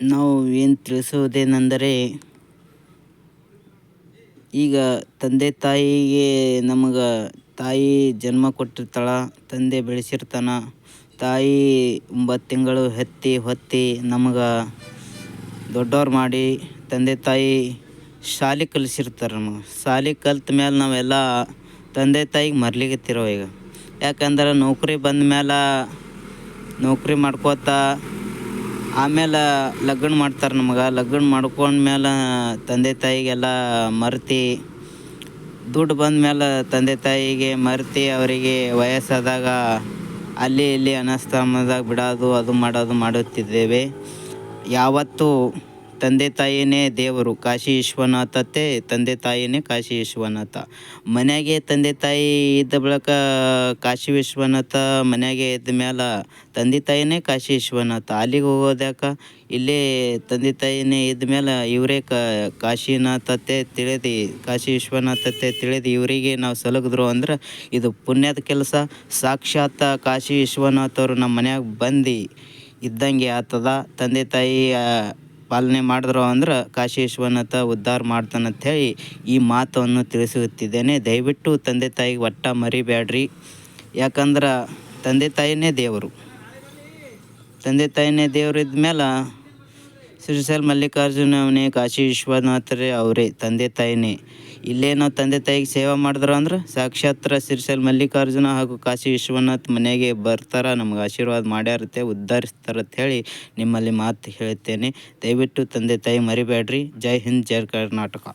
ನಾವು ಏನು ತಿಳಿಸುವುದೇನೆಂದರೆ, ಈಗ ತಂದೆ ತಾಯಿಗೆ ನಮಗೆ ತಾಯಿ ಜನ್ಮ ಕೊಟ್ಟಿರ್ತಾಳೆ, ತಂದೆ ಬೆಳೆಸಿರ್ತಾನೆ. ತಾಯಿ 9 ತಿಂಗಳು ಹೆತ್ತಿ ಹೊತ್ತಿ ನಮಗೆ ದೊಡ್ಡವ್ರು ಮಾಡಿ, ತಂದೆ ತಾಯಿ ಶಾಲೆ ಕಲಿಸಿರ್ತಾರೆ ನಮಗೆ. ಶಾಲೆ ಕಲ್ತ ಮೇಲೆ ನಾವೆಲ್ಲ ತಂದೆ ತಾಯಿಗೆ ಮರ್ಲಿಕತ್ತಿರೋ ಈಗ. ಯಾಕಂದ್ರೆ ನೌಕರಿ ಬಂದ ಮೇಲೆ ನೌಕರಿ ಮಾಡ್ಕೋತ ಆಮೇಲೆ ಲಗ್ನ ಮಾಡ್ತಾರೆ ನಮಗೆ. ಲಗ್ನ ಮಾಡ್ಕೊಂಡ್ಮೇಲೆ ತಂದೆ ತಾಯಿಗೆಲ್ಲ ಮರೆತು, ದುಡ್ಡು ಬಂದಮೇಲೆ ತಂದೆ ತಾಯಿಗೆ ಮರೆತು ಅವರಿಗೆ ವಯಸ್ಸಾದಾಗ ಅಲ್ಲಿ ಇಲ್ಲಿ ಅನಾಥಾಶ್ರಮದಾಗ ಬಿಡೋದು, ಅದು ಮಾಡೋದು ಮಾಡುತ್ತಿದ್ದೇವೆ. ಯಾವತ್ತೂ ತಂದೆ ತಾಯಿಯೇ ದೇವರು. ಕಾಶಿ ವಿಶ್ವನಾಥತೆ ತಂದೆ ತಾಯಿಯೇ ಕಾಶಿ ವಿಶ್ವನಾಥ. ಮನೆಯಾಗೆ ತಂದೆ ತಾಯಿ ಇದ್ದ ಬಳಿಕ ಕಾಶಿ ವಿಶ್ವನಾಥ, ಮನೆಯಾಗೆ ಇದ್ದ ಮೇಲೆ ತಂದೆ ತಾಯಿಯೇ ಕಾಶಿ ವಿಶ್ವನಾಥ. ಅಲ್ಲಿಗೆ ಹೋಗೋದ್ಯಾಕೆ? ಇಲ್ಲೇ ತಂದೆ ತಾಯಿಯೇ ಇದ್ದ ಮೇಲೆ ಇವರೇ ಕಾಶಿನಾಥತೆ ತಿಳಿದು, ಕಾಶಿ ವಿಶ್ವನಾಥತೆ ತಿಳಿದು ಇವರಿಗೆ ನಾವು ಸಲಗಿದ್ರು ಅಂದ್ರೆ ಇದು ಪುಣ್ಯದ ಕೆಲಸ. ಸಾಕ್ಷಾತ್ ಕಾಶಿ ವಿಶ್ವನಾಥವ್ರು ನಮ್ಮ ಮನ್ಯಾಗ ಬಂದು ಇದ್ದಂಗೆ ಆಗ್ತದ. ತಂದೆ ತಾಯಿ ಪಾಲನೆ ಮಾಡಿದ್ರು ಅಂದ್ರೆ ಕಾಶಿ ವಿಶ್ವನಾಥ ಉದ್ಧಾರ ಮಾಡ್ತಾನಂಥೇಳಿ ಈ ಮಾತನ್ನು ತಿಳಿಸುತ್ತಿದ್ದೇನೆ. ದಯವಿಟ್ಟು ತಂದೆ ತಾಯಿಗೆ ಒಟ್ಟ ಮರಿಬೇಡ್ರಿ. ಯಾಕಂದ್ರೆ ತಂದೆ ತಾಯಿಯೇ ದೇವರು. ತಂದೆ ತಾಯಿಯೇ ದೇವರು ಇದ್ಮೇಲೆ ಶ್ರೀಶೈಲ ಮಲ್ಲಿಕಾರ್ಜುನವನೇ ಕಾಶಿ ವಿಶ್ವನಾಥರೇ ಅವರೇ ತಂದೆ ತಾಯಿನೇ. ಇಲ್ಲೇ ನಾವು ತಂದೆ ತಾಯಿಗೆ ಸೇವೆ ಮಾಡಿದ್ರು ಅಂದ್ರೆ ಸಾಕ್ಷಾತ್ ಶ್ರೀಶೈಲ ಮಲ್ಲಿಕಾರ್ಜುನ ಹಾಗೂ ಕಾಶಿ ವಿಶ್ವನಾಥ್ ಮನೆಗೆ ಬರ್ತಾರೆ, ನಮ್ಗೆ ಆಶೀರ್ವಾದ ಮಾಡ್ಯಾರತ್ತೆ, ಉದ್ಧರಿಸ್ತಾರಂತ ಹೇಳಿ ನಿಮ್ಮಲ್ಲಿ ಮಾತು ಹೇಳ್ತೇನೆ. ದಯವಿಟ್ಟು ತಂದೆ ತಾಯಿ ಮರಿಬೇಡ್ರಿ. ಜೈ ಹಿಂದ್, ಜೈ ಕರ್ನಾಟಕ.